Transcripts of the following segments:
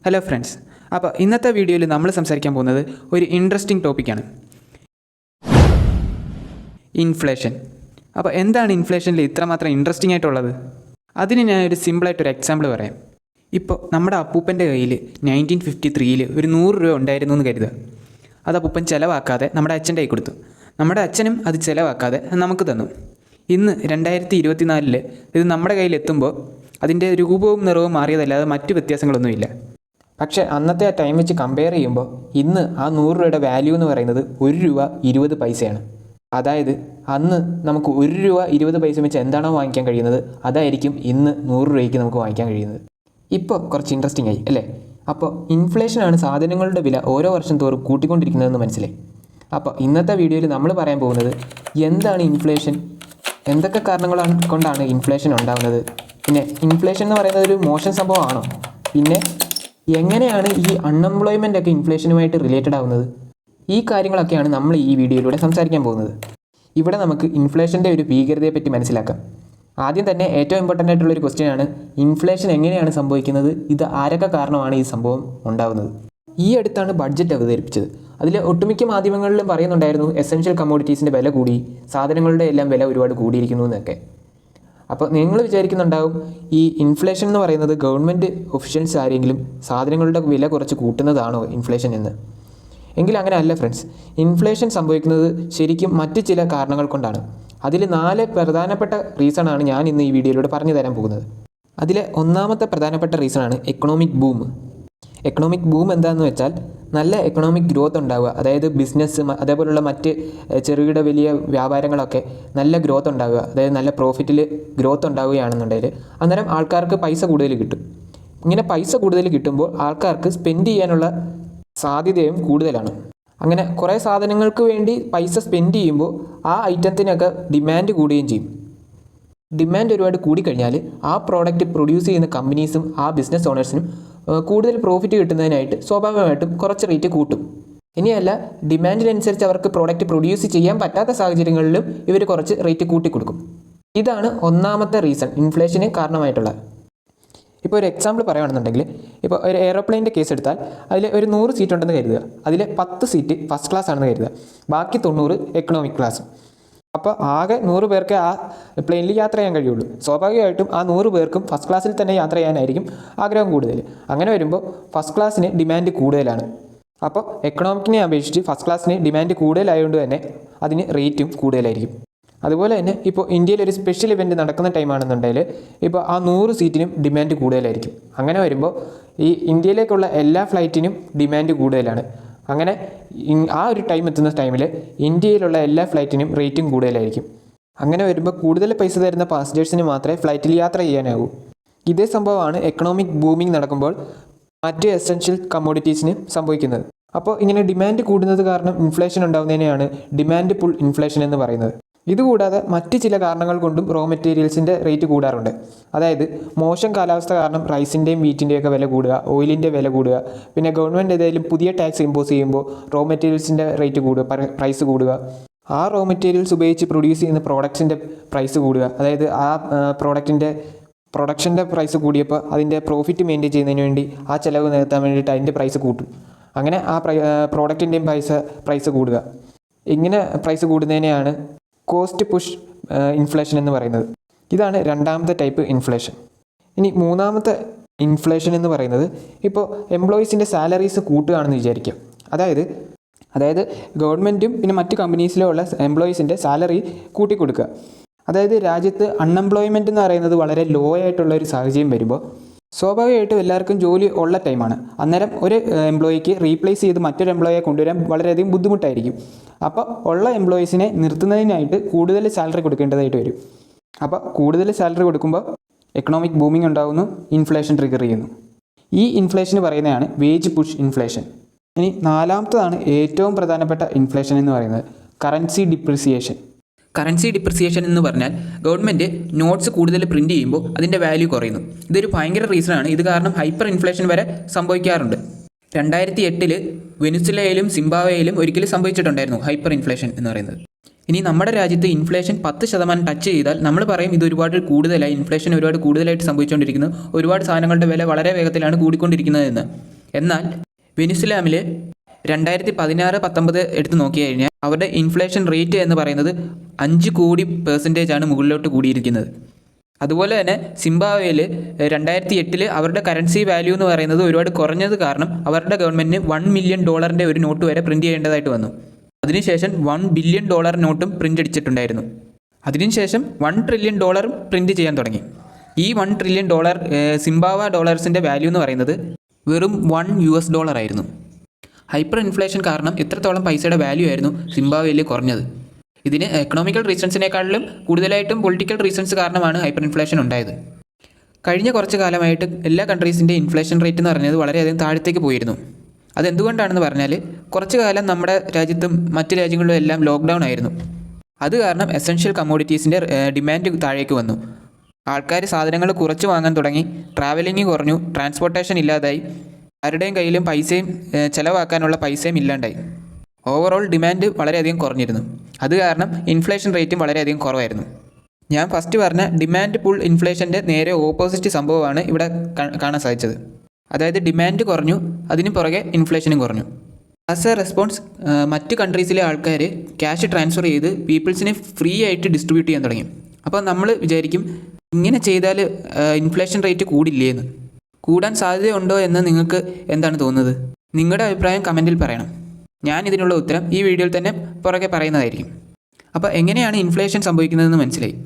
Hello friends, അപ്പോൾ ഇന്നത്തെ വീഡിയോയിൽ നമ്മൾ സംസാരിക്കാൻ പോകുന്നത് ഒരു ഇൻട്രസ്റ്റിംഗ് ടോപ്പിക്കാണ്, ഇൻഫ്ലേഷൻ. അപ്പോൾ എന്താണ് ഇൻഫ്ലേഷനിൽ ഇത്രമാത്രം ഇൻട്രസ്റ്റിംഗ് ആയിട്ടുള്ളത്? അതിന് ഞാനൊരു സിമ്പിളായിട്ടൊരു എക്സാമ്പിൾ പറയാം. ഇപ്പോൾ നമ്മുടെ അപ്പൂപ്പൻ്റെ കയ്യിൽ 1953 ഒരു 100 രൂപ ഉണ്ടായിരുന്നു എന്ന് കരുതുക. അത് അപ്പൂപ്പൻ ചിലവാക്കാതെ നമ്മുടെ അച്ഛൻ്റെ കൈ കൊടുത്തു. നമ്മുടെ അച്ഛനും അത് ചിലവാക്കാതെ നമുക്ക് തന്നു. ഇന്ന് 2024 ഇത് നമ്മുടെ കയ്യിലെത്തുമ്പോൾ അതിൻ്റെ രൂപവും നിറവും മാറിയതല്ലാതെ മറ്റു വ്യത്യാസങ്ങളൊന്നുമില്ല. പക്ഷേ അന്നത്തെ ആ ടൈം വെച്ച് കമ്പയർ ചെയ്യുമ്പോൾ ഇന്ന് ആ 100 രൂപയുടെ വാല്യൂ എന്ന് പറയുന്നത് 1 രൂപ 20 പൈസയാണ്. അതായത് അന്ന് നമുക്ക് 1 രൂപ 20 പൈസ വെച്ച് എന്താണോ വാങ്ങിക്കാൻ കഴിയുന്നത് അതായിരിക്കും ഇന്ന് 100 രൂപയ്ക്ക് നമുക്ക് വാങ്ങിക്കാൻ കഴിയുന്നത്. ഇപ്പോൾ കുറച്ച് ഇൻട്രസ്റ്റിംഗ് ആയി അല്ലേ? അപ്പോൾ ഇൻഫ്ലേഷനാണ് സാധനങ്ങളുടെ വില ഓരോ വർഷം തോറും കൂട്ടിക്കൊണ്ടിരിക്കുന്നതെന്ന് മനസ്സിലായി. അപ്പോൾ ഇന്നത്തെ വീഡിയോയിൽ നമ്മൾ പറയാൻ പോകുന്നത് എന്താണ് ഇൻഫ്ലേഷൻ, എന്തൊക്കെ കാരണങ്ങളാണ് കൊണ്ടാണ് ഇൻഫ്ലേഷൻ ഉണ്ടാകുന്നത്, പിന്നെ ഇൻഫ്ലേഷൻ എന്ന് പറയുന്നത് ഒരു മോശം സംഭവമാണോ, പിന്നെ എങ്ങനെയാണ് ഈ അൺഎംപ്ലോയ്മെൻ്റ് ഒക്കെ ഇൻഫ്ലേഷനുമായിട്ട് റിലേറ്റഡ് ആവുന്നത്, ഈ കാര്യങ്ങളൊക്കെയാണ് നമ്മൾ ഈ വീഡിയോയിലൂടെ സംസാരിക്കാൻ പോകുന്നത്. ഇവിടെ നമുക്ക് ഇൻഫ്ലേഷൻ്റെ ഒരു ഭീകരതയെപ്പറ്റി മനസ്സിലാക്കാം. ആദ്യം തന്നെ ഏറ്റവും ഇമ്പോർട്ടൻ്റ് ആയിട്ടുള്ളൊരു ക്വസ്റ്റ്യനാണ് ഇൻഫ്ലേഷൻ എങ്ങനെയാണ് സംഭവിക്കുന്നത്, ഇത് ആരൊക്കെ കാരണമാണ് ഈ സംഭവം ഉണ്ടാകുന്നത്. ഈ അടുത്താണ് ബഡ്ജറ്റ് അവതരിപ്പിച്ചത്. അതിൽ ഒട്ടുമിക്ക മാധ്യമങ്ങളിലും പറയുന്നുണ്ടായിരുന്നു എസെൻഷ്യൽ കമ്മോഡിറ്റീസിൻ്റെ വില കൂടി, സാധനങ്ങളുടെ എല്ലാം വില ഒരുപാട് കൂടിയിരിക്കുന്നു എന്നൊക്കെ. അപ്പോൾ നിങ്ങൾ വിചാരിക്കുന്നുണ്ടാവും ഈ ഇൻഫ്ലേഷൻ എന്ന് പറയുന്നത് ഗവൺമെൻറ് ഒഫീഷ്യൽസ് ആരെങ്കിലും സാധനങ്ങളുടെ വില കുറച്ച് കൂട്ടുന്നതാണോ ഇൻഫ്ലേഷൻ എന്ന്. എങ്കിൽ അങ്ങനെ അല്ല ഫ്രണ്ട്സ്. ഇൻഫ്ലേഷൻ സംഭവിക്കുന്നത് ശരിക്കും മറ്റ് ചില കാരണങ്ങൾ കൊണ്ടാണ്. അതിൽ 4 പ്രധാനപ്പെട്ട റീസണാണ് ഞാൻ ഇന്ന് ഈ വീഡിയോയിലൂടെ പറഞ്ഞു തരാൻ പോകുന്നത്. അതിലെ ഒന്നാമത്തെ പ്രധാനപ്പെട്ട റീസണാണ് എക്കണോമിക് ബൂം. എക്കണോമിക് ബൂം എന്താണെന്ന് വെച്ചാൽ നല്ല എക്കണോമിക് ഗ്രോത്ത് ഉണ്ടാവുക, അതായത് ബിസിനസ് അതേപോലുള്ള മറ്റ് ചെറുകിട വലിയ വ്യാപാരങ്ങളൊക്കെ നല്ല ഗ്രോത്ത് ഉണ്ടാവുക, അതായത് നല്ല പ്രോഫിറ്റിൽ ഗ്രോത്ത് ഉണ്ടാവുകയാണെന്നുണ്ടെങ്കിൽ അന്നേരം ആൾക്കാർക്ക് പൈസ കൂടുതൽ കിട്ടും. ഇങ്ങനെ പൈസ കൂടുതൽ കിട്ടുമ്പോൾ ആൾക്കാർക്ക് സ്പെൻഡ് ചെയ്യാനുള്ള സാധ്യതയും കൂടുതലാണ്. അങ്ങനെ കുറേ സാധനങ്ങൾക്ക് വേണ്ടി പൈസ സ്പെൻഡ് ചെയ്യുമ്പോൾ ആ ഐറ്റത്തിനൊക്കെ ഡിമാൻഡ് കൂടുകയും ചെയ്യും. ഡിമാൻഡ് ഒരുപാട് കൂടിക്കഴിഞ്ഞാൽ ആ പ്രോഡക്റ്റ് പ്രൊഡ്യൂസ് ചെയ്യുന്ന കമ്പനീസും ആ ബിസിനസ് ഓണേഴ്സിനും കൂടുതൽ പ്രോഫിറ്റ് കിട്ടുന്നതിനായിട്ട് സ്വാഭാവികമായിട്ടും കുറച്ച് റേറ്റ് കൂട്ടും. ഇനിയല്ല, ഡിമാൻഡിനനുസരിച്ച് അവർക്ക് പ്രോഡക്റ്റ് പ്രൊഡ്യൂസ് ചെയ്യാൻ പറ്റാത്ത സാഹചര്യങ്ങളിലും ഇവർ കുറച്ച് റേറ്റ് കൂട്ടിക്കൊടുക്കും. ഇതാണ് ഒന്നാമത്തെ റീസൺ ഇൻഫ്ലേഷന് കാരണമായിട്ടുള്ള. ഇപ്പോൾ ഒരു എക്സാമ്പിൾ പറയുകയാണെന്നുണ്ടെങ്കിൽ, ഇപ്പോൾ ഒരു എയ്റോപ്ലെയിൻ്റെ കേസ് എടുത്താൽ അതിൽ ഒരു 100 സീറ്റ് ഉണ്ടെന്ന് കരുതുക. അതിൽ 10 സീറ്റ് ഫസ്റ്റ് ക്ലാസ് ആണെന്ന് കരുതുക, ബാക്കി 90 എക്കണോമിക് ക്ലാസ്. അപ്പോൾ ആകെ 100 പേർക്ക് ആ പ്ലെയിനിൽ യാത്ര ചെയ്യാൻ കഴിയുള്ളൂ. സ്വാഭാവികമായിട്ടും ആ 100 പേർക്കും ഫസ്റ്റ് ക്ലാസ്സിൽ തന്നെ യാത്ര ചെയ്യാനായിരിക്കും ആഗ്രഹം കൂടുതൽ. അങ്ങനെ വരുമ്പോൾ ഫസ്റ്റ് ക്ലാസ്സിന് ഡിമാൻഡ് കൂടുതലാണ്. അപ്പോൾ എക്കണോമിക്കിനെ അപേക്ഷിച്ച് ഫസ്റ്റ് ക്ലാസ്സിന് ഡിമാൻഡ് കൂടുതലായതുകൊണ്ട് തന്നെ അതിന് റേറ്റും കൂടുതലായിരിക്കും. അതുപോലെ തന്നെ ഇപ്പോൾ ഇന്ത്യയിൽ ഒരു സ്പെഷ്യൽ ഇവൻറ്റ് നടക്കുന്ന ടൈമാണെന്നുണ്ടെങ്കിൽ ഇപ്പോൾ ആ 100 സീറ്റിനും ഡിമാൻഡ് കൂടുതലായിരിക്കും. അങ്ങനെ വരുമ്പോൾ ഈ ഇന്ത്യയിലേക്കുള്ള എല്ലാ ഫ്ലൈറ്റിനും ഡിമാൻഡ് കൂടുതലാണ്. അങ്ങനെ ആ ഒരു ടൈം എത്തുന്ന ടൈമിൽ ഇന്ത്യയിലുള്ള എല്ലാ ഫ്ലൈറ്റിനും റേറ്റും കൂടുതലായിരിക്കും. അങ്ങനെ വരുമ്പോൾ കൂടുതൽ പൈസ തരുന്ന പാസഞ്ചേഴ്സിന് മാത്രമേ ഫ്ലൈറ്റിൽ യാത്ര ചെയ്യാനാകൂ. ഇതേ സംഭവമാണ് എക്കണോമിക് ബൂമിംഗ് നടക്കുമ്പോൾ മറ്റ് എസെൻഷ്യൽ കമ്മോഡിറ്റീസിന് സംഭവിക്കുന്നത്. അപ്പോൾ ഇങ്ങനെ ഡിമാൻഡ് കൂടുന്നത് കാരണം ഇൻഫ്ലേഷൻ ഉണ്ടാകുന്നതിനെയാണ് ഡിമാൻഡ് പുൾ ഇൻഫ്ലേഷൻ എന്ന് പറയുന്നത്. ഇതുകൂടാതെ മറ്റ് ചില കാരണങ്ങൾ കൊണ്ടും റോ മെറ്റീരിയൽസിൻ്റെ റേറ്റ് കൂടാറുണ്ട്. അതായത് മോശം കാലാവസ്ഥ കാരണം റൈസിൻ്റെയും വീറ്റിൻ്റെയൊക്കെ വില കൂടുക, ഓയിലിൻ്റെ വില കൂടുക, പിന്നെ ഗവൺമെൻറ് ഏതെങ്കിലും പുതിയ ടാക്സ് ഇമ്പോസ് ചെയ്യുമ്പോൾ റോ മെറ്റീരിയൽസിൻ്റെ റേറ്റ് കൂടുക, പ്രൈസ് കൂടുക, ആ റോ മെറ്റീരിയൽസ് ഉപയോഗിച്ച് പ്രൊഡ്യൂസ് ചെയ്യുന്ന പ്രോഡക്ട്സിൻ്റെ പ്രൈസ് കൂടുക, അതായത് ആ പ്രോഡക്റ്റിൻ്റെ പ്രൊഡക്ഷൻ്റെ പ്രൈസ് കൂടിയപ്പോൾ അതിൻ്റെ പ്രോഫിറ്റ് മെയിൻറ്റെയിൻ ചെയ്യുന്നതിന് വേണ്ടി ആ ചിലവ് നികത്താൻ വേണ്ടിയിട്ട് അതിൻ്റെ പ്രൈസ് കൂട്ടും. അങ്ങനെ ആ പ്രോഡക്റ്റിൻ്റെയും പ്രൈസ് കൂടുക. ഇങ്ങനെ പ്രൈസ് കൂടുന്നതിനെയാണ് കോസ്റ്റ് പുഷ് ഇൻഫ്ലേഷൻ എന്ന് പറയുന്നത്. ഇതാണ് രണ്ടാമത്തെ ടൈപ്പ് ഇൻഫ്ലേഷൻ. ഇനി മൂന്നാമത്തെ ഇൻഫ്ലേഷൻ എന്ന് പറയുന്നത് ഇപ്പോൾ എംപ്ലോയീസിൻ്റെ സാലറീസ് കൂട്ടുകയാണെന്ന് വിചാരിക്കുക. അതായത് ഗവൺമെൻറ്റും പിന്നെ മറ്റ് കമ്പനീസിലും ഉള്ള എംപ്ലോയീസിൻ്റെ സാലറി കൂട്ടിക്കൊടുക്കുക. അതായത് രാജ്യത്ത് അൺഎംപ്ലോയ്മെൻറ്റ് എന്ന് പറയുന്നത് വളരെ ലോ ആയിട്ടുള്ള ഒരു സാഹചര്യം വരുമ്പോൾ സ്വാഭാവികമായിട്ടും എല്ലാവർക്കും ജോലി ഉള്ള ടൈമാണ്. അന്നേരം ഒരു എംപ്ലോയിക്ക് റീപ്ലേസ് ചെയ്ത് മറ്റൊരു എംപ്ലോയിയെ കൊണ്ടുവരാൻ വളരെയധികം ബുദ്ധിമുട്ടായിരിക്കും. അപ്പോൾ ഉള്ള എംപ്ലോയീസിനെ നിർത്തുന്നതിനായിട്ട് കൂടുതൽ സാലറി കൊടുക്കേണ്ടതായിട്ട് വരും. അപ്പോൾ കൂടുതൽ സാലറി കൊടുക്കുമ്പോൾ എക്കണോമിക് ബൂമിംഗ് ഉണ്ടാകുന്നു, ഇൻഫ്ലേഷൻ ട്രിഗർ ചെയ്യുന്നു. ഈ ഇൻഫ്ലേഷന് പറയുന്നതാണ് വേജ് പുഷ് ഇൻഫ്ലേഷൻ. ഇനി നാലാമത്തതാണ് ഏറ്റവും പ്രധാനപ്പെട്ട ഇൻഫ്ലേഷൻ എന്ന് പറയുന്നത് കറൻസി ഡിപ്രിസിയേഷൻ. കറൻസി ഡിപ്രിസിയേഷൻ എന്ന് പറഞ്ഞാൽ ഗവൺമെൻറ് നോട്ട്സ് കൂടുതൽ പ്രിൻറ്റ് ചെയ്യുമ്പോൾ അതിൻ്റെ വാല്യൂ കുറയുന്നു. ഇതൊരു ഭയങ്കര റീസണാണ്. ഇത് കാരണം ഹൈപ്പർ ഇൻഫ്ലേഷൻ വരെ സംഭവിക്കാറുണ്ട്. 2008 വെനിസ്വേലയിലും സിംബാബ്വേയിലും ഒരിക്കലും സംഭവിച്ചിട്ടുണ്ടായിരുന്നു ഹൈപ്പർ ഇൻഫ്ലേഷൻ എന്ന് പറയുന്നത്. ഇനി നമ്മുടെ രാജ്യത്ത് ഇൻഫ്ലേഷൻ 10% ടച്ച് ചെയ്താൽ നമ്മൾ പറയും ഇത് ഒരുപാട് കൂടുതലായി, ഇൻഫ്ലേഷൻ ഒരുപാട് കൂടുതലായിട്ട് സംഭവിച്ചുകൊണ്ടിരിക്കുന്നു, ഒരുപാട് സാധനങ്ങളുടെ വില വളരെ വേഗത്തിലാണ് കൂടിക്കൊണ്ടിരിക്കുന്നതെന്ന്. എന്നാൽ വെനിസുലാമിൽ 2016-19 എടുത്ത് നോക്കി കഴിഞ്ഞാൽ അവരുടെ ഇൻഫ്ലേഷൻ റേറ്റ് എന്ന് പറയുന്നത് 5 കോടി % മുകളിലോട്ട് കൂടിയിരിക്കുന്നത്. അതുപോലെ തന്നെ സിംബാബ്വേയിൽ 2008 അവരുടെ കറൻസി വാല്യൂ എന്ന് പറയുന്നത് ഒരുപാട് കുറഞ്ഞത് കാരണം അവരുടെ ഗവൺമെൻറ്റിന് $1 മില്യൺ ഒരു നോട്ട് വരെ പ്രിൻറ്റ് ചെയ്യേണ്ടതായിട്ട് വന്നു. അതിനുശേഷം $1 ബില്യൺ നോട്ടും പ്രിൻ്റ് അടിച്ചിട്ടുണ്ടായിരുന്നു. അതിനുശേഷം $1 ട്രില്യൺ പ്രിൻറ്റ് ചെയ്യാൻ തുടങ്ങി. ഈ $1 ട്രില്യൺ സിംബാബ്വെ ഡോളേഴ്സിൻ്റെ വാല്യൂ എന്ന് പറയുന്നത് വെറും $1 ആയിരുന്നു. ഹൈപ്പർ ഇൻഫ്ലേഷൻ കാരണം എത്രത്തോളം പൈസയുടെ വാല്യൂ ആയിരുന്നു സിംബാബ്വേയിൽ കുറഞ്ഞത്. ഇതിന് എക്കണോമിക്കൽ റീസൺസിനേക്കാളും കൂടുതലായിട്ടും പൊളിറ്റിക്കൽ റീസൺസ് കാരണമാണ് ഹൈപ്പർ ഇൻഫ്ലേഷൻ ഉണ്ടായത്. കഴിഞ്ഞ കുറച്ച് കാലമായിട്ട് എല്ലാ കൺട്രീസിൻ്റെ ഇൻഫ്ലേഷൻ റേറ്റ് എന്ന് പറഞ്ഞത് വളരെയധികം താഴത്തേക്ക് പോയിരുന്നു. അതെന്തുകൊണ്ടാണെന്ന് പറഞ്ഞാൽ കുറച്ച് കാലം നമ്മുടെ രാജ്യത്തും മറ്റ് രാജ്യങ്ങളിലും എല്ലാം ലോക്ക്ഡൗൺ ആയിരുന്നു. അത് കാരണം എസെൻഷ്യൽ കമ്മോഡിറ്റീസിൻ്റെ ഡിമാൻഡ് താഴേക്ക് വന്നു. ആൾക്കാർ സാധനങ്ങൾ കുറച്ച് വാങ്ങാൻ തുടങ്ങി, ട്രാവലിംഗ് കുറഞ്ഞു, ട്രാൻസ്പോർട്ടേഷൻ ഇല്ലാതായി, ആരുടെയും കയ്യിലും പൈസയും ചിലവാക്കാനുള്ള പൈസയും ഇല്ലാണ്ടായി. ഓവറോൾ ഡിമാൻഡ് വളരെയധികം കുറഞ്ഞിരുന്നു. അത് കാരണം ഇൻഫ്ലേഷൻ റേറ്റും വളരെയധികം കുറവായിരുന്നു. ഞാൻ ഫസ്റ്റ് പറഞ്ഞ ഡിമാൻഡ് പുൾ ഇൻഫ്ലേഷൻ്റെ നേരെ ഓപ്പോസിറ്റ് സംഭവമാണ് ഇവിടെ കാണാൻ സാധിച്ചത്. അതായത് ഡിമാൻഡ് കുറഞ്ഞു, അതിന് പുറകെ ഇൻഫ്ലേഷനും കുറഞ്ഞു. ആസ് എ റെസ്പോൺസ് മറ്റ് കൺട്രീസിലെ ആൾക്കാർ ക്യാഷ് ട്രാൻസ്ഫർ ചെയ്ത് പീപ്പിൾസിനെ ഫ്രീ ആയിട്ട് ഡിസ്ട്രിബ്യൂട്ട് ചെയ്യാൻ തുടങ്ങി. അപ്പോൾ നമ്മൾ വിചാരിക്കും ഇങ്ങനെ ചെയ്താൽ ഇൻഫ്ലേഷൻ റേറ്റ് കൂടില്ലേ എന്ന്. കൂടാൻ സാധ്യതയുണ്ടോ എന്ന് നിങ്ങൾക്ക് എന്താണ് തോന്നുന്നത്? നിങ്ങളുടെ അഭിപ്രായം കമൻറ്റിൽ പറയണം. ഞാൻ ഇതിനുള്ള ഉത്തരം ഈ വീഡിയോയിൽ തന്നെ പുറകെ പറയുന്നതായിരിക്കും. അപ്പോൾ എങ്ങനെയാണ് ഇൻഫ്ലേഷൻ സംഭവിക്കുന്നതെന്ന് മനസ്സിലായി.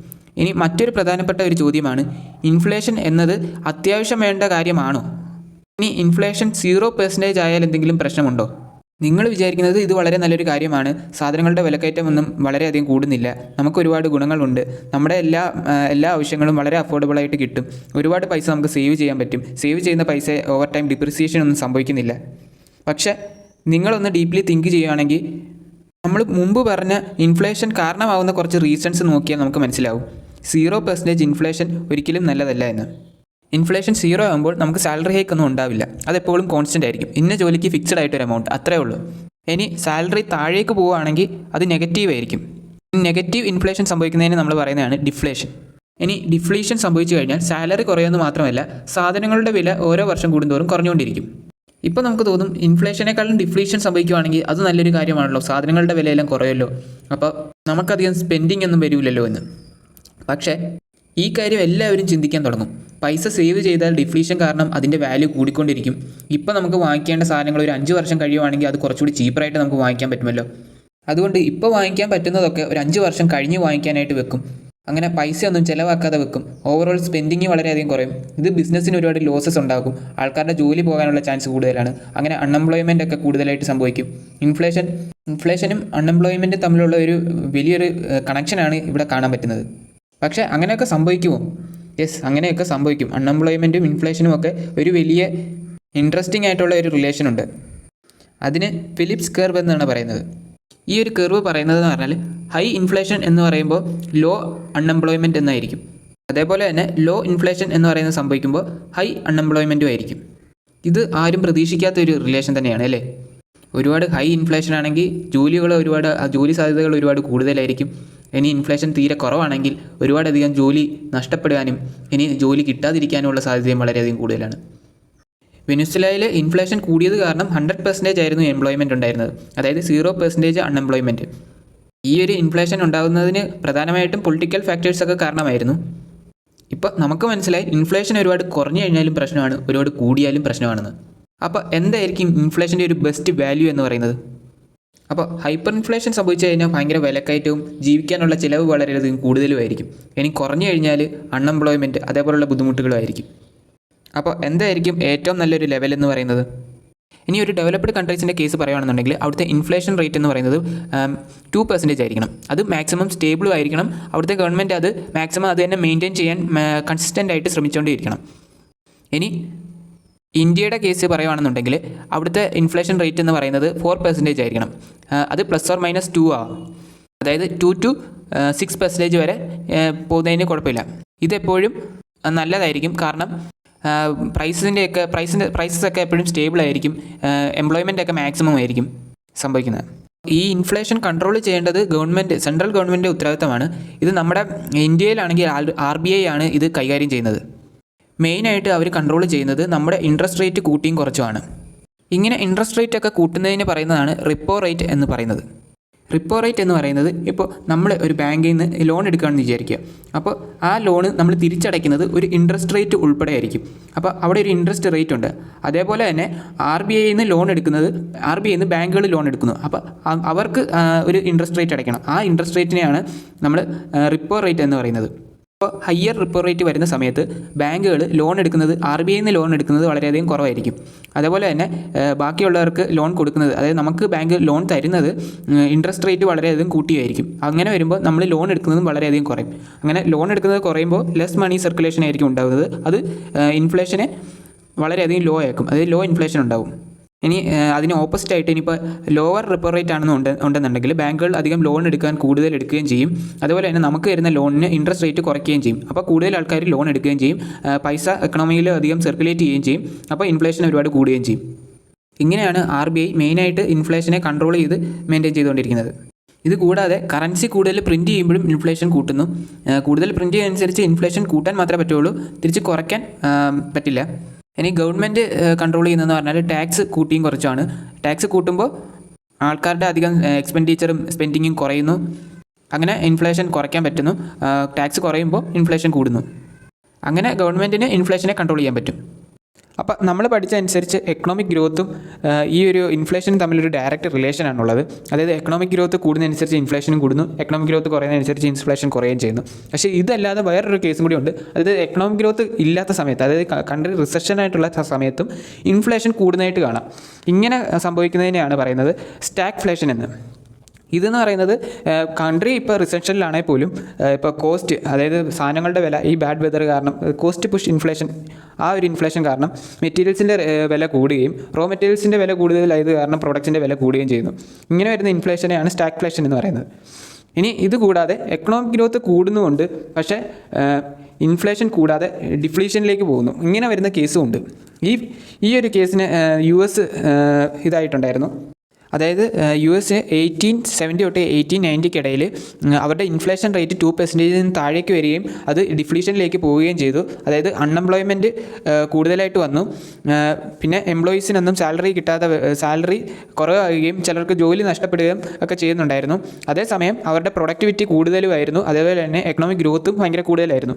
ഇനി മറ്റൊരു പ്രധാനപ്പെട്ട ഒരു ചോദ്യമാണ്, ഇൻഫ്ലേഷൻ എന്നത് അത്യാവശ്യം വേണ്ട കാര്യമാണോ? ഇനി ഇൻഫ്ലേഷൻ 0% ആയാൽ എന്തെങ്കിലും പ്രശ്നമുണ്ടോ? നിങ്ങൾ വിചാരിക്കുന്നത് ഇത് വളരെ നല്ലൊരു കാര്യമാണ്, സാധനങ്ങളുടെ വിലക്കയറ്റമൊന്നും വളരെയധികം കൂടുന്നില്ല, നമുക്ക് ഒരുപാട് ഗുണങ്ങളുണ്ട്, നമ്മുടെ എല്ലാ ആവശ്യങ്ങളും വളരെ അഫോർഡബിളായിട്ട് കിട്ടും, ഒരുപാട് പൈസ നമുക്ക് സേവ് ചെയ്യാൻ പറ്റും, സേവ് ചെയ്യുന്ന പൈസ ഓവർ ടൈം ഡിപ്രിസിയേഷൻ ഒന്നും സംഭവിക്കുന്നില്ല. പക്ഷേ നിങ്ങളൊന്ന് ഡീപ്ലി തിങ്ക് ചെയ്യുകയാണെങ്കിൽ നമ്മൾ മുമ്പ് പറഞ്ഞ ഇൻഫ്ലേഷൻ കാരണമാകുന്ന കുറച്ച് റീസൺസ് നോക്കിയാൽ നമുക്ക് മനസ്സിലാവും 0% ഇൻഫ്ലേഷൻ ഒരിക്കലും നല്ലതല്ല എന്ന്. ഇൻഫ്ലേഷൻ 0 ആകുമ്പോൾ നമുക്ക് സാലറി ഹൈക്ക് ഒന്നും ഉണ്ടാവില്ല, അതെപ്പോഴും കോൺസ്റ്റൻ്റ് ആയിരിക്കും. ഇന്ന ജോലിക്ക് ഫിക്സഡ് ആയിട്ടൊരു എമൗണ്ട്, അത്രേ ഉള്ളൂ. ഇനി സാലറി താഴേക്ക് പോവുകയാണെങ്കിൽ അത് നെഗറ്റീവ് ആയിരിക്കും. നെഗറ്റീവ് ഇൻഫ്ലേഷൻ സംഭവിക്കുന്നതിന് നമ്മൾ പറയുന്നതാണ് ഡിഫ്ലേഷൻ. ഇനി ഡിഫ്ലേഷൻ സംഭവിച്ചു കഴിഞ്ഞാൽ സാലറി കുറയുമെന്ന് മാത്രമല്ല, സാധനങ്ങളുടെ വില ഓരോ വർഷം കൂടുന്തോറും കുറഞ്ഞുകൊണ്ടിരിക്കും. ഇപ്പോൾ നമുക്ക് തോന്നും ഇൻഫ്ലേഷനേക്കാളും ഡിഫ്ലേഷൻ സംഭവിക്കുകയാണെങ്കിൽ അത് നല്ലൊരു കാര്യമാണല്ലോ, സാധനങ്ങളുടെ വിലയെല്ലാം കുറയുമല്ലോ, അപ്പോൾ നമുക്കധികം സ്പെൻഡിങ് ഒന്നും വരില്ലല്ലോ എന്ന്. പക്ഷേ ഈ കാര്യം എല്ലാവരും ചിന്തിക്കാൻ തുടങ്ങും. പൈസ സേവ് ചെയ്താൽ ഡിഫ്ലേഷൻ കാരണം അതിൻ്റെ വാല്യൂ കൂടിക്കൊണ്ടിരിക്കും. ഇപ്പോൾ നമുക്ക് വാങ്ങിക്കേണ്ട സാധനങ്ങൾ ഒരു 5 വർഷം കഴിയുവാണെങ്കിൽ അത് കുറച്ചുകൂടി ചീപ്പറായിട്ട് നമുക്ക് വാങ്ങിക്കാൻ പറ്റുമല്ലോ. അതുകൊണ്ട് ഇപ്പോൾ വാങ്ങിക്കാൻ പറ്റുന്നതൊക്കെ ഒരു 5 വർഷം കഴിഞ്ഞ് വാങ്ങിക്കാനായിട്ട് വെക്കും. അങ്ങനെ പൈസയൊന്നും ചിലവാക്കാതെ വെക്കും. ഓവറോൾ സ്പെൻഡിങ് വളരെയധികം കുറയും. ഇത് ബിസിനസ്സിന് ഒരുപാട് ലോസസ് ഉണ്ടാകും. ആൾക്കാരുടെ ജോലി പോകാനുള്ള ചാൻസ് കൂടുതലാണ്. അങ്ങനെ അൺഎംപ്ലോയ്മെൻ്റ് ഒക്കെ കൂടുതലായിട്ട് സംഭവിക്കും. ഇൻഫ്ലേഷനും അൺഎംപ്ലോയ്മെൻറ്റും തമ്മിലുള്ള ഒരു വലിയൊരു കണക്ഷനാണ് ഇവിടെ കാണാൻ പറ്റുന്നത്. പക്ഷേ അങ്ങനെയൊക്കെ സംഭവിക്കുമോ? യെസ്, അങ്ങനെയൊക്കെ സംഭവിക്കും. അൺഎംപ്ലോയ്മെൻറ്റും ഇൻഫ്ലേഷനും ഒക്കെ ഒരു വലിയ ഇൻട്രസ്റ്റിംഗ് ആയിട്ടുള്ള ഒരു റിലേഷനുണ്ട്. അതിന് ഫിലിപ്സ് കർവ് എന്നാണ് പറയുന്നത്. ഈ ഒരു കർവ് പറയുന്നത് എന്ന് പറഞ്ഞാൽ ഹൈ ഇൻഫ്ലേഷൻ എന്ന് പറയുമ്പോൾ ലോ അൺഎംപ്ലോയ്മെൻറ്റ് എന്നായിരിക്കും. അതേപോലെ തന്നെ ലോ ഇൻഫ്ലേഷൻ എന്ന് പറയുന്നത് സംഭവിക്കുമ്പോൾ ഹൈ അൺഎംപ്ലോയ്മെൻറ്റും ആയിരിക്കും. ഇത് ആരും പ്രതീക്ഷിക്കാത്ത ഒരു റിലേഷൻ തന്നെയാണ് അല്ലേ? ഒരുപാട് ഹൈ ഇൻഫ്ലേഷൻ ആണെങ്കിൽ ജോലി സാധ്യതകൾ ഒരുപാട് കൂടുതലായിരിക്കും. ഇനി ഇൻഫ്ലേഷൻ തീരെ കുറവാണെങ്കിൽ ഒരുപാടധികം ജോലി നഷ്ടപ്പെടാനും ഇനി ജോലി കിട്ടാതിരിക്കാനുള്ള സാധ്യതയും വളരെയധികം കൂടുതലാണ്. വെനിസുലയിൽ ഇൻഫ്ലേഷൻ കൂടിയത് കാരണം 100% ആയിരുന്നു എംപ്ലോയ്മെൻറ്റ് ഉണ്ടായിരുന്നത്, അതായത് 0% അൺഎംപ്ലോയ്മെൻറ്റ്. ഈ ഒരു ഇൻഫ്ലേഷൻ ഉണ്ടാകുന്നതിന് പ്രധാനമായിട്ടും പൊളിറ്റിക്കൽ ഫാക്ടേഴ്സൊക്കെ കാരണമായിരുന്നു. ഇപ്പോൾ നമുക്ക് മനസ്സിലായി ഇൻഫ്ലേഷൻ ഒരുപാട് കുറഞ്ഞു കഴിഞ്ഞാലും പ്രശ്നമാണ്, ഒരുപാട് കൂടിയാലും പ്രശ്നമാണെന്ന്. അപ്പോൾ എന്തായിരിക്കും ഇൻഫ്ലേഷൻ്റെ ഒരു ബെസ്റ്റ് വാല്യൂ എന്ന് പറയുന്നത്? അപ്പോൾ ഹൈപ്പർ ഇൻഫ്ലേഷൻ സംഭവിച്ചു കഴിഞ്ഞാൽ ഭയങ്കര വിലക്കയറ്റവും ജീവിക്കാനുള്ള ചിലവ് വളരെയധികം കൂടുതലുമായിരിക്കും. ഇനി കുറഞ്ഞു കഴിഞ്ഞാൽ അൺഎംപ്ലോയ്മെൻറ്റ് അതേപോലുള്ള ബുദ്ധിമുട്ടുകളുമായിരിക്കും. അപ്പോൾ എന്തായിരിക്കും ഏറ്റവും നല്ലൊരു ലെവൽ എന്ന് പറയുന്നത്? ഇനി ഒരു ഡെവലപ്ഡ് കൺട്രീസിൻ്റെ കേസ് പറയുകയാണെന്നുണ്ടെങ്കിൽ അവിടുത്തെ ഇൻഫ്ലേഷൻ റേറ്റ് എന്ന് പറയുന്നത് 2% ആയിരിക്കണം. അത് മാക്സിമം സ്റ്റേബിളും ആയിരിക്കണം. അവിടുത്തെ ഗവൺമെൻറ് അത് മാക്സിമം അത് തന്നെ മെയിൻറ്റെയിൻ ചെയ്യാൻ കൺസിസ്റ്റൻ്റ് ആയിട്ട് ശ്രമിച്ചുകൊണ്ടേയിരിക്കണം. ഇനി ഇന്ത്യയുടെ കേസ് പറയുകയാണെന്നുണ്ടെങ്കിൽ അവിടുത്തെ ഇൻഫ്ലേഷൻ റേറ്റ് എന്ന് പറയുന്നത് 4% ആയിരിക്കണം. അത് +or-2 ആവാം. അതായത് 2 to 6% വരെ പോകുന്നതിന് കുഴപ്പമില്ല. ഇതെപ്പോഴും നല്ലതായിരിക്കും. കാരണം പ്രൈസസ് ഒക്കെ എപ്പോഴും സ്റ്റേബിൾ ആയിരിക്കും. എംപ്ലോയ്മെൻ്റ് ഒക്കെ മാക്സിമം ആയിരിക്കും സംഭവിക്കുന്നത്. ഈ ഇൻഫ്ലേഷൻ കൺട്രോൾ ചെയ്യേണ്ടത് സെൻട്രൽ ഗവൺമെൻറ് ഉത്തരവാദിത്തമാണ്. ഇത് നമ്മുടെ ഇന്ത്യയിലാണെങ്കിൽ RBI ആണ് ഇത് കൈകാര്യം ചെയ്യുന്നത്. മെയിനായിട്ട് അവർ കൺട്രോൾ ചെയ്യുന്നത് നമ്മുടെ ഇൻട്രസ്റ്റ് റേറ്റ് കൂട്ടിയും കുറച്ചുമാണ്. ഇങ്ങനെ ഇൻട്രസ്റ്റ് റേറ്റ് ഒക്കെ കൂട്ടുന്നതിന് പറയുന്നതാണ് റിപ്പോ റേറ്റ് എന്ന് പറയുന്നത്. റിപ്പോ റേറ്റ് എന്ന് പറയുന്നത് ഇപ്പോൾ നമ്മൾ ഒരു ബാങ്കിൽ നിന്ന് ലോൺ എടുക്കുകയാണെന്ന് വിചാരിക്കുക. അപ്പോൾ ആ ലോണ് നമ്മൾ തിരിച്ചടയ്ക്കുന്നത് ഒരു ഇൻട്രസ്റ്റ് റേറ്റ് ഉൾപ്പെടെ ആയിരിക്കും. അപ്പോൾ അവിടെ ഒരു ഇൻട്രസ്റ്റ് റേറ്റ് ഉണ്ട്. അതേപോലെ തന്നെ RBIയിൽ നിന്ന് ലോൺ എടുക്കുന്നത്, RBIയിൽ നിന്ന് ബാങ്കുകൾ ലോൺ എടുക്കുന്നു. അപ്പോൾ അവർക്ക് ഒരു ഇൻട്രസ്റ്റ് റേറ്റ് അടയ്ക്കണം. ആ ഇൻട്രസ്റ്റ് റേറ്റിനെയാണ് നമ്മൾ റിപ്പോ റേറ്റ് എന്ന് പറയുന്നത്. അപ്പോൾ ഹയ്യർ റിപ്പോ റേറ്റ് വരുന്ന സമയത്ത് ബാങ്കുകൾ ലോൺ എടുക്കുന്നത്, RBIയിൽ നിന്ന് ലോൺ എടുക്കുന്നത് വളരെയധികം കുറവായിരിക്കും. അതേപോലെ തന്നെ ബാക്കിയുള്ളവർക്ക് ലോൺ കൊടുക്കുന്നത്, അതായത് നമുക്ക് ബാങ്ക് ലോൺ തരുന്നത് ഇൻട്രസ്റ്റ് റേറ്റ് വളരെയധികം കൂട്ടിയായിരിക്കും. അങ്ങനെ വരുമ്പോൾ നമ്മൾ ലോൺ എടുക്കുന്നതും വളരെയധികം കുറയും. അങ്ങനെ ലോൺ എടുക്കുന്നത് കുറയുമ്പോൾ ലെസ് മണി സർക്കുലേഷൻ ആയിരിക്കും ഉണ്ടാകുന്നത്. അത് ഇൻഫ്ലേഷനെ വളരെയധികം ലോ ആക്കും, അതായത് ലോ ഇൻഫ്ലേഷൻ ഉണ്ടാകും. ഇനി അതിന് ഓപ്പോസിറ്റായിട്ട് ഇനിയിപ്പോൾ ലോവർ റിപ്പോ റേറ്റ് ഉണ്ടെന്നുണ്ടെങ്കിൽ ബാങ്കുകൾ അധികം ലോൺ എടുക്കാൻ കൂടുതൽ എടുക്കുകയും ചെയ്യും. അതുപോലെ തന്നെ നമുക്ക് വരുന്ന ലോണിന് ഇൻട്രസ്റ്റ് റേറ്റ് കുറയ്ക്കുകയും ചെയ്യും. അപ്പോൾ കൂടുതൽ ആൾക്കാർ ലോൺ എടുക്കുകയും ചെയ്യും, പൈസ എക്കണോമിയിൽ അധികം സർക്കുലേറ്റ് ചെയ്യുകയും ചെയ്യും. അപ്പോൾ ഇൻഫ്ലേഷൻ ഒരുപാട് കൂടുകയും ചെയ്യും. ഇങ്ങനെയാണ് RBI മെയിനായിട്ട് ഇൻഫ്ലേഷനെ കൺട്രോൾ ചെയ്ത് മെയിൻറ്റെയിൻ ചെയ്തുകൊണ്ടിരിക്കുന്നത്. ഇത് കൂടാതെ കറൻസി കൂടുതൽ പ്രിൻറ്റ് ചെയ്യുമ്പോഴും ഇൻഫ്ലേഷൻ കൂട്ടുന്നു. കൂടുതൽ പ്രിൻറ്റ് ചെയ്യുന്നതനുസരിച്ച് ഇൻഫ്ലേഷൻ കൂട്ടാൻ മാത്രമേ പറ്റുള്ളൂ, തിരിച്ച് കുറയ്ക്കാൻ പറ്റില്ല. ഇനി ഗവൺമെൻറ് കൺട്രോൾ ചെയ്യുന്നതെന്ന് പറഞ്ഞാൽ ടാക്സ് കൂട്ടിയും കുറച്ചാണ്. ടാക്സ് കൂട്ടുമ്പോൾ ആൾക്കാരുടെ അധികം എക്സ്പെൻഡിച്ചറും സ്പെൻഡിങ്ങും കുറയുന്നു. അങ്ങനെ ഇൻഫ്ലേഷൻ കുറയ്ക്കാൻ പറ്റുന്നു. ടാക്സ് കുറയുമ്പോൾ ഇൻഫ്ലേഷൻ കൂടുന്നു. അങ്ങനെ ഗവൺമെൻറ്റിന് ഇൻഫ്ലേഷനെ കൺട്രോൾ ചെയ്യാൻ പറ്റും. അപ്പോൾ നമ്മൾ പഠിച്ച അനുസരിച്ച് എക്കണോമിക് ഗ്രോത്തും ഈ ഒരു ഇൻഫ്ലേഷനും തമ്മിലൊരു ഡയറക്റ്റ് റിലേഷനാണുള്ളത്. അതായത് എക്കണോമിക് ഗ്രോത്ത് കൂടുന്നതനുസരിച്ച് ഇൻഫ്ലേഷനും കൂടുന്നു, എക്കണോമിക് ഗ്രോത്ത് കുറയുന്നതനുസരിച്ച് ഇൻഫ്ലേഷൻ കുറയുകയും ചെയ്യുന്നു. പക്ഷേ ഇതല്ലാതെ വേറൊരു കേസും കൂടി ഉണ്ട്. അതായത് എക്കണോമിക് ഗ്രോത്ത് ഇല്ലാത്ത സമയത്ത്, അതായത് കൺട്രി റിസഷനായിട്ടുള്ള സമയത്തും ഇൻഫ്ലേഷൻ കൂടുന്നതായിട്ട് കാണാം. ഇങ്ങനെ സംഭവിക്കുന്നതിനെയാണ് പറയുന്നത് സ്റ്റാഗ്ഫ്ലേഷൻ എന്ന്. ഇതെന്ന് പറയുന്നത് കൺട്രി ഇപ്പോൾ റിസഷനിലാണെങ്കിൽ പോലും ഇപ്പോൾ കോസ്റ്റ്, അതായത് സാധനങ്ങളുടെ വില ഈ ബാഡ് വെതർ കാരണം, കോസ്റ്റ് പുഷ് ഇൻഫ്ലേഷൻ, ആ ഒരു ഇൻഫ്ലേഷൻ കാരണം മെറ്റീരിയൽസിൻ്റെ വില കൂടുകയും റോ മെറ്റീരിയൽസിൻ്റെ വില കൂടുതലായത് കാരണം പ്രൊഡക്ട്സിൻ്റെ വില കൂടുകയും ചെയ്യുന്നു. ഇങ്ങനെ വരുന്ന ഇൻഫ്ലേഷനെയാണ് സ്റ്റാഗ്ഫ്ലേഷൻ എന്ന് പറയുന്നത്. ഇനി ഇത് കൂടാതെ എക്കണോമിക് ഗ്രോത്ത് കൂടുന്നുമുണ്ട്, പക്ഷേ ഇൻഫ്ലേഷൻ കൂടാതെ ഡിഫ്ലേഷനിലേക്ക് പോകുന്നു. ഇങ്ങനെ വരുന്ന കേസും ഉണ്ട്. ഈ ഒരു കേസിന് US ഇതായിട്ടുണ്ടായിരുന്നു. അതായത് USA 1870 തൊട്ട് 1890 ഇടയിൽ അവരുടെ ഇൻഫ്ലേഷൻ റേറ്റ് 2% താഴേക്ക് വരികയും അത് ഡിഫ്ലേഷനിലേക്ക് പോവുകയും ചെയ്തു. അതായത് അൺഎംപ്ലോയ്മെൻറ്റ് കൂടുതലായിട്ട് വന്നു. പിന്നെ എംപ്ലോയീസിനൊന്നും സാലറി കുറവാകുകയും ചിലർക്ക് ജോലി നഷ്ടപ്പെടുകയും ഒക്കെ ചെയ്യുന്നുണ്ടായിരുന്നു. അതേസമയം അവരുടെ പ്രൊഡക്ടിവിറ്റി കൂടുതലുമായിരുന്നു. അതേപോലെ തന്നെ എക്കണോമിക് ഗ്രോത്തും ഭയങ്കര കൂടുതലായിരുന്നു.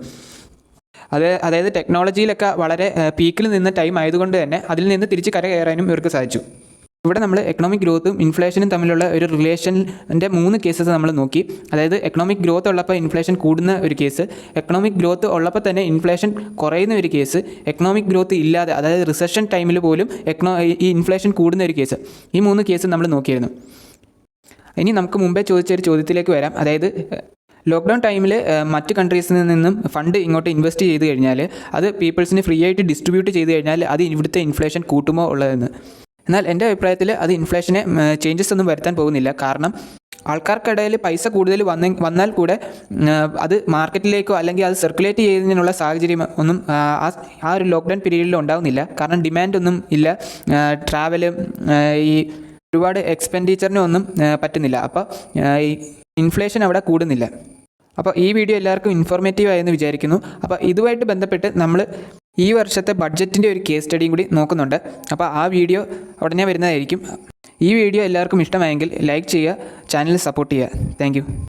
അതായത് ടെക്നോളജിയിലൊക്കെ വളരെ പീക്കിൽ നിന്ന ടൈം ആയതുകൊണ്ട് തന്നെ അതിൽ നിന്ന് തിരിച്ച് കരകയറാനും ഇവർക്ക് സാധിച്ചു. ഇവിടെ നമ്മൾ എക്കണോമിക് ഗ്രോത്തും ഇൻഫ്ലേഷനും തമ്മിലുള്ള ഒരു റിലേഷൻ്റെ 3 കേസസ് നമ്മൾ നോക്കി. അതായത് എക്കണോമിക് ഗ്രോത്ത് ഉള്ളപ്പോൾ ഇൻഫ്ലേഷൻ കൂടുന്ന ഒരു കേസ്, എക്കണോമിക് ഗ്രോത്ത് ഉള്ളപ്പോൾ തന്നെ ഇൻഫ്ലേഷൻ കുറയുന്ന ഒരു കേസ്, എക്കണോമിക് ഗ്രോത്ത് ഇല്ലാതെ അതായത് റിസഷൻ ടൈമിൽ പോലും ഈ ഇൻഫ്ലേഷൻ കൂടുന്ന ഒരു കേസ്. ഈ 3 കേസ് നമ്മൾ നോക്കിയിരുന്നു. ഇനി നമുക്ക് മുമ്പേ ചോദിച്ചൊരു ചോദ്യത്തിലേക്ക് വരാം. അതായത് ലോക്ക്ഡൗൺ ടൈമിൽ മറ്റ് കൺട്രീസിൽ നിന്നും ഫണ്ട് ഇങ്ങോട്ട് ഇൻവെസ്റ്റ് ചെയ്ത് കഴിഞ്ഞാൽ അത് പീപ്പിൾസിന് ഫ്രീ ആയിട്ട് ഡിസ്ട്രിബ്യൂട്ട് ചെയ്ത് കഴിഞ്ഞാൽ അത് ഇവിടുത്തെ ഇൻഫ്ലേഷൻ കൂട്ടുമോ ഉള്ളതെന്ന്. എന്നാൽ എൻ്റെ അഭിപ്രായത്തിൽ അത് ഇൻഫ്ലേഷനെ ചേഞ്ചസ് ഒന്നും വരുത്താൻ പോകുന്നില്ല. കാരണം ആൾക്കാർക്കിടയിൽ പൈസ കൂടുതൽ വന്നാൽ കൂടെ അത് മാർക്കറ്റിലേക്കോ അല്ലെങ്കിൽ അത് സർക്കുലേറ്റ് ചെയ്യുന്നതിനുള്ള സാഹചര്യം ഒന്നും ആ ഒരു ലോക്ക്ഡൗൺ പീരീഡിൽ ഉണ്ടാകുന്നില്ല. കാരണം ഡിമാൻഡ് ഒന്നും ഇല്ല, ട്രാവല്, ഈ ഒരുപാട് എക്സ്പെൻഡിച്ചറിനൊന്നും പറ്റുന്നില്ല. അപ്പോൾ ഈ ഇൻഫ്ലേഷൻ അവിടെ കൂടുന്നില്ല. അപ്പോൾ ഈ വീഡിയോ എല്ലാവർക്കും ഇൻഫോർമേറ്റീവ് ആയെന്ന് വിചാരിക്കുന്നു. അപ്പോൾ ഇതുമായിട്ട് ബന്ധപ്പെട്ട് നമ്മൾ ഈ വർഷത്തെ ബഡ്ജറ്റിൻ്റെ ഒരു കേസ് സ്റ്റഡിയും കൂടി നോക്കുന്നുണ്ട്. അപ്പോൾ ആ വീഡിയോ ഉടനെ വരുന്നതായിരിക്കും. ഈ വീഡിയോ എല്ലാവർക്കും ഇഷ്ടമായെങ്കിൽ ലൈക്ക് ചെയ്യുക, ചാനൽ സപ്പോർട്ട് ചെയ്യുക. താങ്ക്